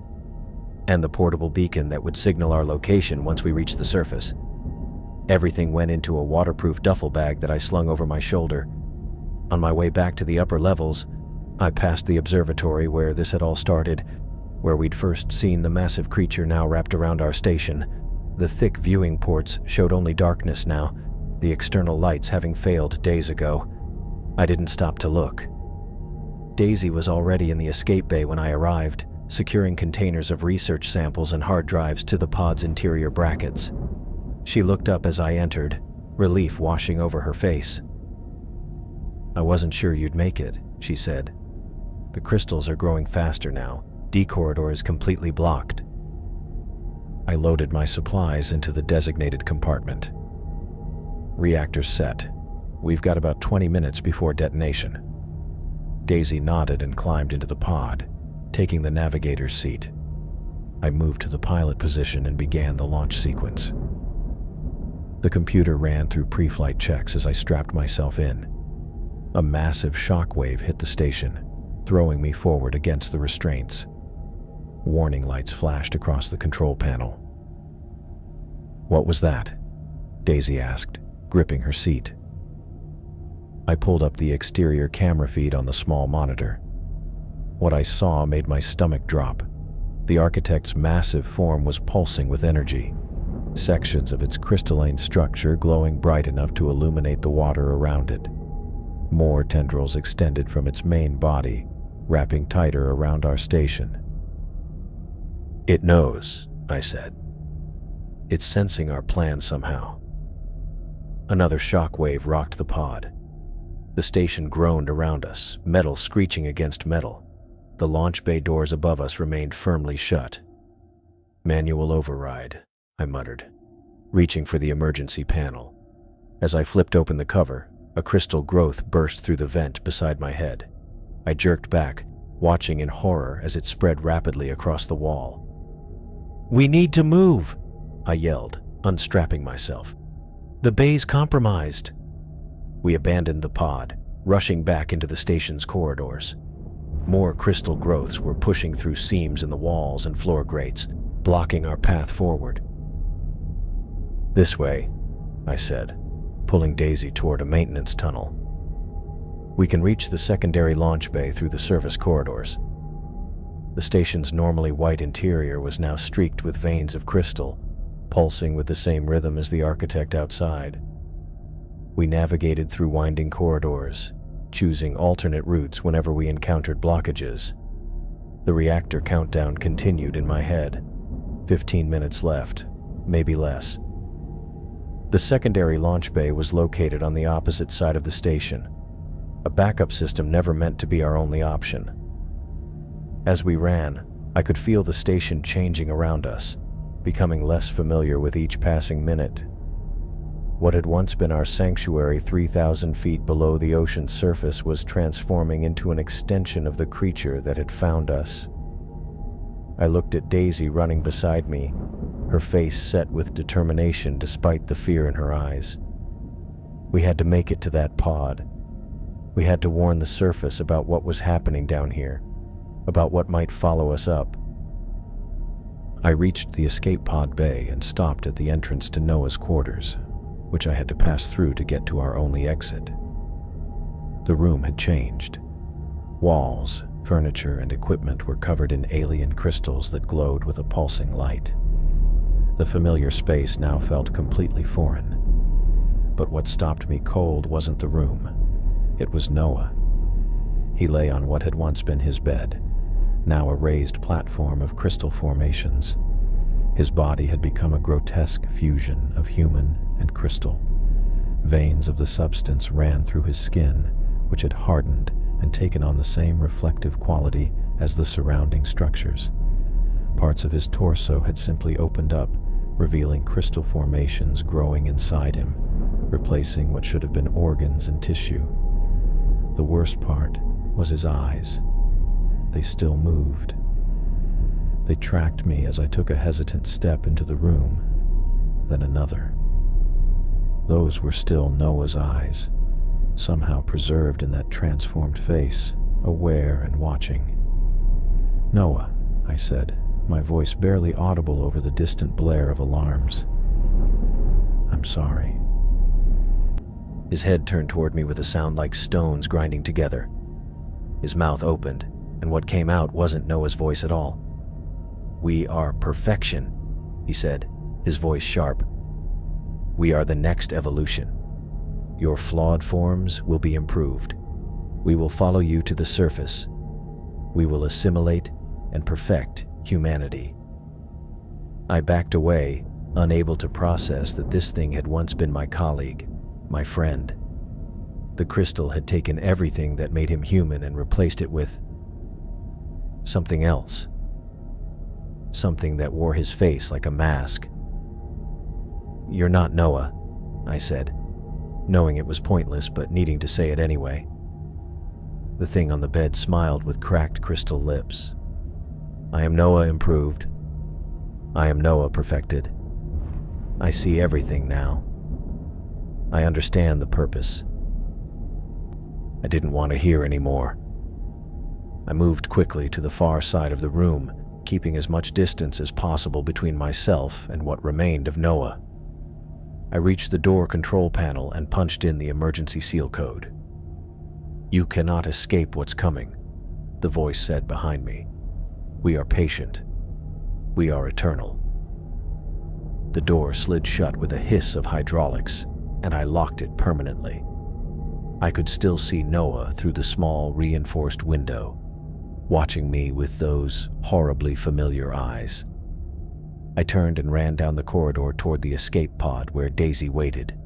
Speaker 1: and the portable beacon that would signal our location once we reached the surface. Everything went into a waterproof duffel bag that I slung over my shoulder. On my way back to the upper levels, I passed the observatory where this had all started, where we'd first seen the massive creature now wrapped around our station. The thick viewing ports showed only darkness now, the external lights having failed days ago. I didn't stop to look. Daisy was already in the escape bay when I arrived, securing containers of research samples and hard drives to the pod's interior brackets. She looked up as I entered, relief washing over her face. "I wasn't sure you'd make it," she said. "The crystals are growing faster now. D corridor is completely blocked." I loaded my supplies into the designated compartment. "Reactor set. We've got about 20 minutes before detonation." Daisy nodded and climbed into the pod, taking the navigator's seat. I moved to the pilot position and began the launch sequence. The computer ran through pre-flight checks as I strapped myself in. A massive shockwave hit the station, throwing me forward against the restraints. Warning lights flashed across the control panel. "What was that?" Daisy asked, gripping her seat. I pulled up the exterior camera feed on the small monitor. What I saw made my stomach drop. The architect's massive form was pulsing with energy, sections of its crystalline structure glowing bright enough to illuminate the water around it. More tendrils extended from its main body, wrapping tighter around our station. "It knows," I said. "It's sensing our plan somehow." Another shock wave rocked the pod. The station groaned around us, metal screeching against metal. The launch bay doors above us remained firmly shut. "Manual override," I muttered, reaching for the emergency panel. As I flipped open the cover, a crystal growth burst through the vent beside my head. I jerked back, watching in horror as it spread rapidly across the wall. "We need to move," I yelled, unstrapping myself. "The bay's compromised." We abandoned the pod, rushing back into the station's corridors. More crystal growths were pushing through seams in the walls and floor grates, blocking our path forward. "This way," I said, pulling Daisy toward a maintenance tunnel. "We can reach the secondary launch bay through the service corridors." The station's normally white interior was now streaked with veins of crystal, pulsing with the same rhythm as the architect outside. We navigated through winding corridors, choosing alternate routes whenever we encountered blockages. The reactor countdown continued in my head. 15 minutes left, maybe less. The secondary launch bay was located on the opposite side of the station. A backup system never meant to be our only option. As we ran, I could feel the station changing around us, becoming less familiar with each passing minute. What had once been our sanctuary 3,000 feet below the ocean's surface was transforming into an extension of the creature that had found us. I looked at Daisy running beside me, her face set with determination despite the fear in her eyes. We had to make it to that pod. We had to warn the surface about what was happening down here, about what might follow us up. I reached the escape pod bay and stopped at the entrance to Noah's quarters, which I had to pass through to get to our only exit. The room had changed. Walls, furniture, and equipment were covered in alien crystals that glowed with a pulsing light. The familiar space now felt completely foreign. But what stopped me cold wasn't the room. It was Noah. He lay on what had once been his bed, now a raised platform of crystal formations. His body had become a grotesque fusion of human and crystal. Veins of the substance ran through his skin, which had hardened and taken on the same reflective quality as the surrounding structures. Parts of his torso had simply opened up, revealing crystal formations growing inside him, replacing what should have been organs and tissue. The worst part was his eyes. They still moved. They tracked me as I took a hesitant step into the room, then another. Those were still Noah's eyes, somehow preserved in that transformed face, aware and watching. "Noah," I said, my voice barely audible over the distant blare of alarms. "I'm sorry." His head turned toward me with a sound like stones grinding together. His mouth opened, and what came out wasn't Noah's voice at all. "We are perfection," he said, his voice sharp. "We are the next evolution. Your flawed forms will be improved. We will follow you to the surface. We will assimilate and perfect humanity." I backed away, unable to process that this thing had once been my colleague, my friend. The crystal had taken everything that made him human and replaced it with something else. Something that wore his face like a mask. "You're not Noah," I said, knowing it was pointless but needing to say it anyway. The thing on the bed smiled with cracked crystal lips. "I am Noah improved. I am Noah perfected. I see everything now. I understand the purpose." I didn't want to hear anymore. I moved quickly to the far side of the room, keeping as much distance as possible between myself and what remained of Noah. I reached the door control panel and punched in the emergency seal code. "You cannot escape what's coming," the voice said behind me. "We are patient. We are eternal." The door slid shut with a hiss of hydraulics, and I locked it permanently. I could still see Noah through the small, reinforced window, watching me with those horribly familiar eyes. I turned and ran down the corridor toward the escape pod where Daisy waited.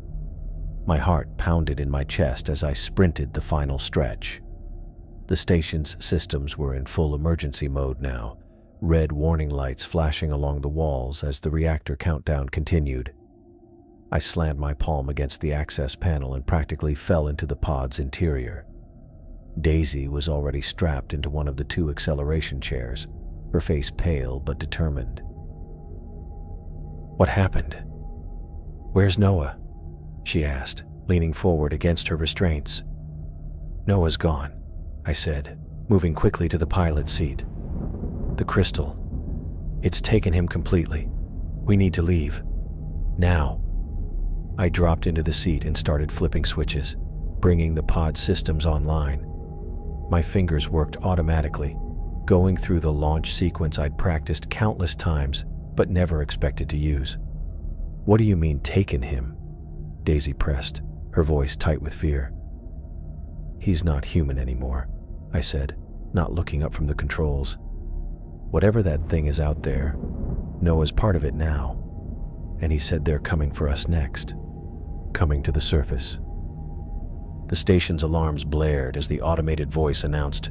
Speaker 1: My heart pounded in my chest as I sprinted the final stretch. The station's systems were in full emergency mode now, red warning lights flashing along the walls as the reactor countdown continued. I slammed my palm against the access panel and practically fell into the pod's interior. Daisy was already strapped into one of the 2 acceleration chairs, her face pale but determined. "What happened? Where's Noah?" she asked, leaning forward against her restraints. "Noah's gone," I said, moving quickly to the pilot seat. "The crystal. It's taken him completely. We need to leave. Now." I dropped into the seat and started flipping switches, bringing the pod systems online. My fingers worked automatically, going through the launch sequence I'd practiced countless times but never expected to use. "What do you mean, taken him?" Daisy pressed, her voice tight with fear. "He's not human anymore," I said, not looking up from the controls. "Whatever that thing is out there, Noah's part of it now, and he said they're coming for us next. Coming to the surface." The station's alarms blared as the automated voice announced,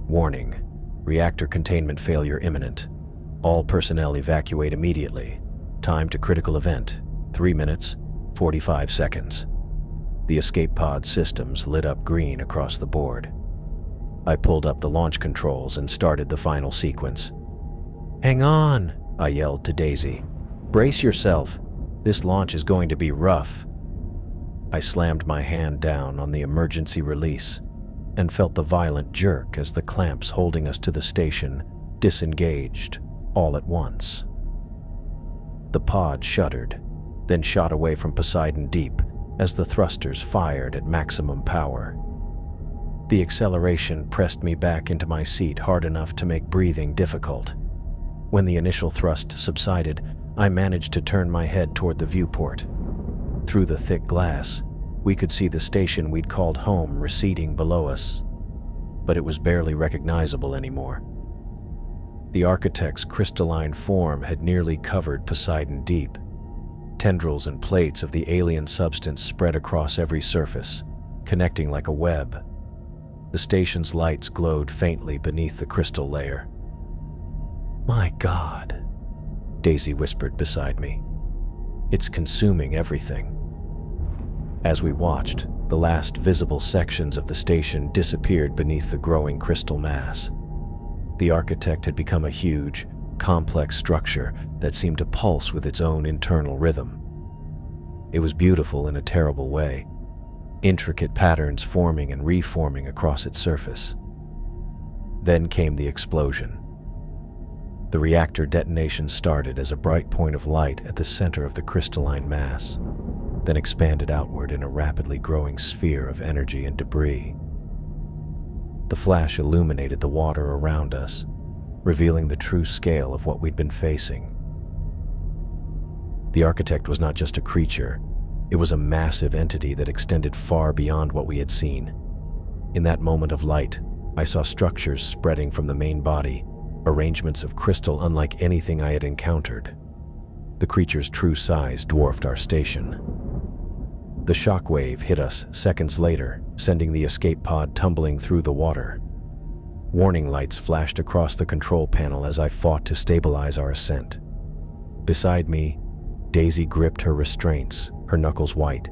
Speaker 1: "Warning, reactor containment failure imminent. All personnel evacuate immediately. Time to critical event, 3 minutes, 45 seconds. The escape pod systems lit up green across the board. I pulled up the launch controls and started the final sequence. "Hang on," I yelled to Daisy. "Brace yourself. This launch is going to be rough." I slammed my hand down on the emergency release and felt the violent jerk as the clamps holding us to the station disengaged all at once. The pod shuddered, then shot away from Poseidon Deep as the thrusters fired at maximum power. The acceleration pressed me back into my seat hard enough to make breathing difficult. When the initial thrust subsided, I managed to turn my head toward the viewport. Through the thick glass, we could see the station we'd called home receding below us, but it was barely recognizable anymore. The architect's crystalline form had nearly covered Poseidon Deep. Tendrils and plates of the alien substance spread across every surface, connecting like a web. The station's lights glowed faintly beneath the crystal layer. "My God," Daisy whispered beside me. "It's consuming everything." As we watched, the last visible sections of the station disappeared beneath the growing crystal mass. The architect had become a huge, complex structure that seemed to pulse with its own internal rhythm. It was beautiful in a terrible way, intricate patterns forming and reforming across its surface. Then came the explosion. The reactor detonation started as a bright point of light at the center of the crystalline mass, then expanded outward in a rapidly growing sphere of energy and debris. The flash illuminated the water around us, revealing the true scale of what we'd been facing. The architect was not just a creature, it was a massive entity that extended far beyond what we had seen. In that moment of light, I saw structures spreading from the main body, arrangements of crystal unlike anything I had encountered. The creature's true size dwarfed our station. The shockwave hit us seconds later, sending the escape pod tumbling through the water. Warning lights flashed across the control panel as I fought to stabilize our ascent. Beside me, Daisy gripped her restraints, her knuckles white.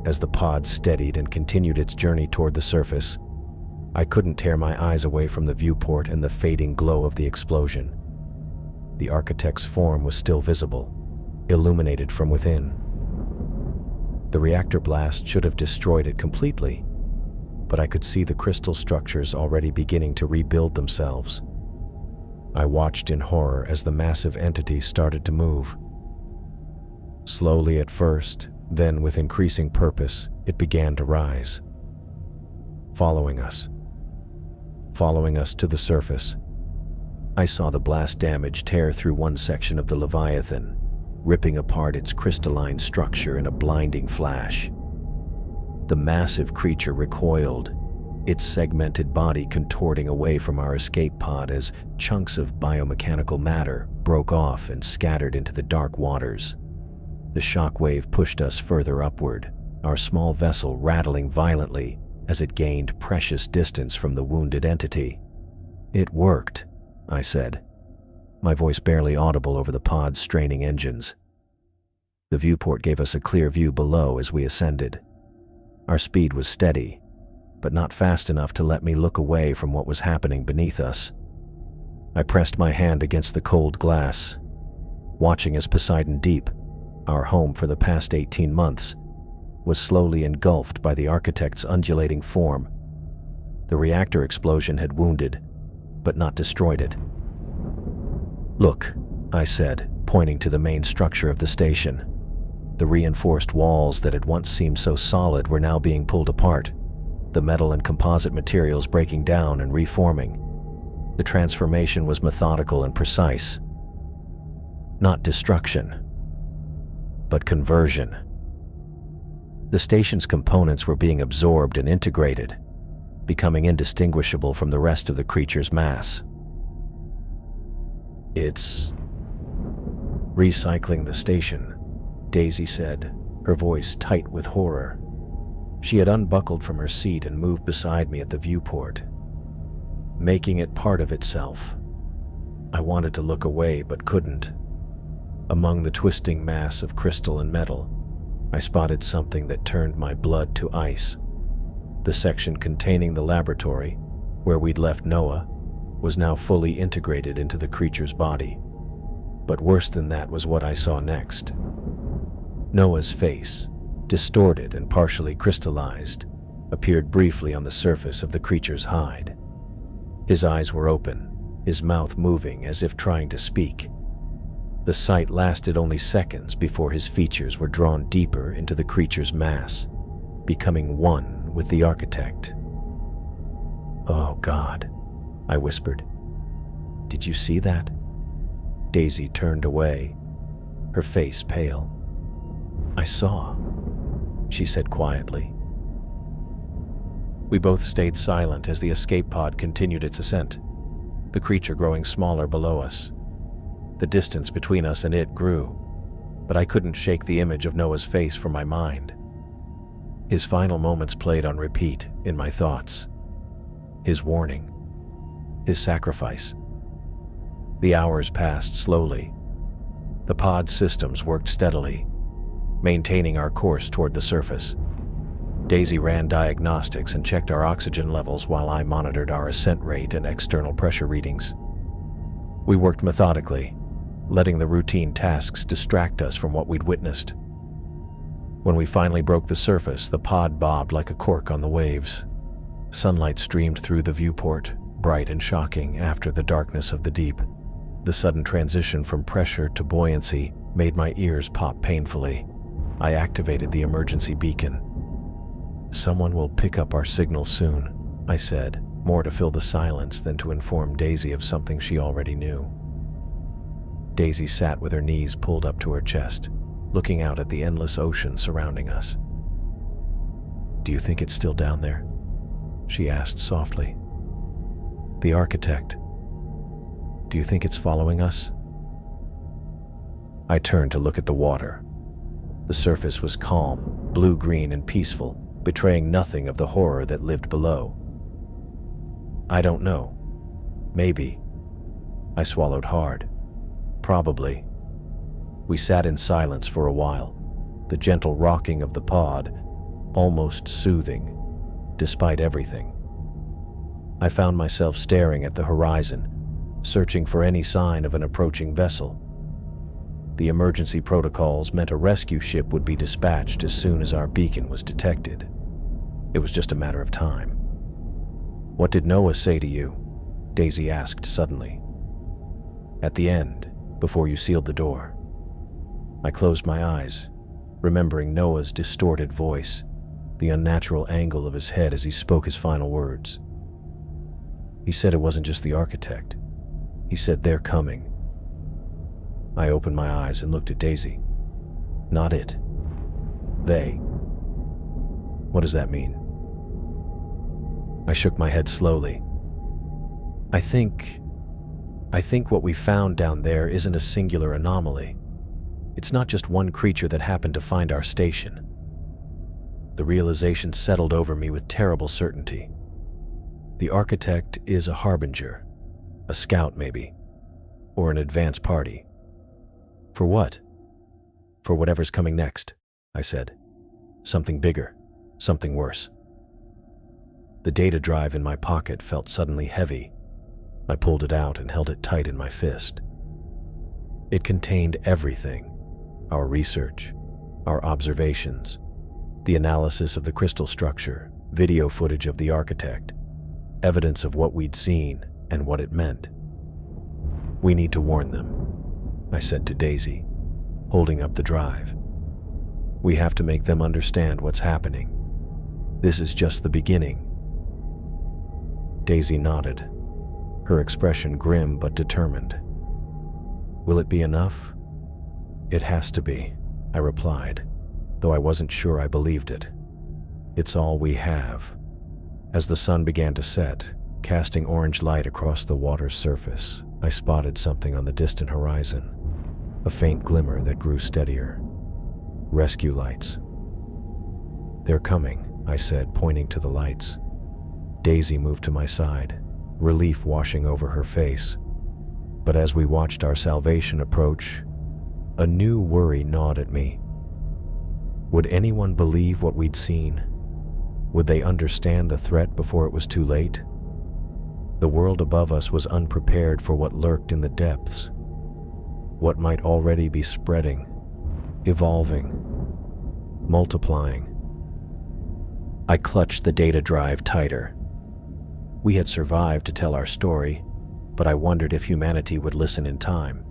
Speaker 1: As the pod steadied and continued its journey toward the surface, I couldn't tear my eyes away from the viewport and the fading glow of the explosion. The architect's form was still visible, illuminated from within. The reactor blast should have destroyed it completely, but I could see the crystal structures already beginning to rebuild themselves. I watched in horror as the massive entity started to move. Slowly at first, then with increasing purpose, it began to rise. Following us to the surface. I saw the blast damage tear through one section of the Leviathan, ripping apart its crystalline structure in a blinding flash. The massive creature recoiled, its segmented body contorting away from our escape pod as chunks of biomechanical matter broke off and scattered into the dark waters. The shockwave pushed us further upward, our small vessel rattling violently as it gained precious distance from the wounded entity. "It worked," I said, my voice barely audible over the pod's straining engines. The viewport gave us a clear view below as we ascended. Our speed was steady, but not fast enough to let me look away from what was happening beneath us. I pressed my hand against the cold glass, watching as Poseidon Deep, our home for the past 18 months, was slowly engulfed by the architect's undulating form. The reactor explosion had wounded, but not destroyed it. "Look," I said, pointing to the main structure of the station. The reinforced walls that had once seemed so solid were now being pulled apart, the metal and composite materials breaking down and reforming. The transformation was methodical and precise. Not destruction, but conversion. The station's components were being absorbed and integrated, becoming indistinguishable from the rest of the creature's mass. "It's recycling the station," Daisy said, her voice tight with horror. She had unbuckled from her seat and moved beside me at the viewport, making it part of itself. I wanted to look away but couldn't. Among the twisting mass of crystal and metal, I spotted something that turned my blood to ice. The section containing the laboratory, where we'd left Noah, was now fully integrated into the creature's body. But worse than that was what I saw next. Noah's face, distorted and partially crystallized, appeared briefly on the surface of the creature's hide. His eyes were open, his mouth moving as if trying to speak. The sight lasted only seconds before his features were drawn deeper into the creature's mass, becoming one with the architect. "Oh God," I whispered. "Did you see that?" Daisy turned away, her face pale. "I saw," she said quietly. We both stayed silent as the escape pod continued its ascent, the creature growing smaller below us. The distance between us and it grew, but I couldn't shake the image of Noah's face from my mind. His final moments played on repeat in my thoughts. His warning, his sacrifice. The hours passed slowly. The pod's systems worked steadily, maintaining our course toward the surface. Daisy ran diagnostics and checked our oxygen levels while I monitored our ascent rate and external pressure readings. We worked methodically, letting the routine tasks distract us from what we'd witnessed. When we finally broke the surface, the pod bobbed like a cork on the waves. Sunlight streamed through the viewport, bright and shocking after the darkness of the deep. The sudden transition from pressure to buoyancy made my ears pop painfully. I activated the emergency beacon. "Someone will pick up our signal soon," I said, more to fill the silence than to inform Daisy of something she already knew. Daisy sat with her knees pulled up to her chest, looking out at the endless ocean surrounding us. "Do you think it's still down there?" she asked softly. "The architect. Do you think it's following us?" I turned to look at the water. The surface was calm, blue-green and peaceful, betraying nothing of the horror that lived below. "I don't know. Maybe." I swallowed hard. "Probably." We sat in silence for a while, the gentle rocking of the pod almost soothing, despite everything. I found myself staring at the horizon, searching for any sign of an approaching vessel. The emergency protocols meant a rescue ship would be dispatched as soon as our beacon was detected. It was just a matter of time. "What did Noah say to you?" Daisy asked suddenly. "At the end, before you sealed the door." I closed my eyes, remembering Noah's distorted voice, the unnatural angle of his head as he spoke his final words. He said it wasn't just the architect. He said they're coming. I opened my eyes and looked at Daisy. "Not it. They. What does that mean?" I shook my head slowly. I think what we found down there isn't a singular anomaly. It's not just one creature that happened to find our station. The realization settled over me with terrible certainty. The architect is a harbinger, a scout maybe, or an advance party. For what? For whatever's coming next, I said. Something bigger, something worse. The data drive in my pocket felt suddenly heavy. I pulled it out and held it tight in my fist. It contained everything: our research, our observations, the analysis of the crystal structure, video footage of the architect, evidence of what we'd seen and what it meant. We need to warn them, I said to Daisy, holding up the drive. We have to make them understand what's happening. This is just the beginning. Daisy nodded, her expression grim but determined. Will it be enough? It has to be, I replied, though I wasn't sure I believed it. It's all we have. As the sun began to set, casting orange light across the water's surface, I spotted something on the distant horizon, a faint glimmer that grew steadier. Rescue lights. They're coming, I said, pointing to the lights. Daisy moved to my side, relief washing over her face. But as we watched our salvation approach, a new worry gnawed at me. Would anyone believe what we'd seen? Would they understand the threat before it was too late? The world above us was unprepared for what lurked in the depths, what might already be spreading, evolving, multiplying. I clutched the data drive tighter. We had survived to tell our story, but I wondered if humanity would listen in time.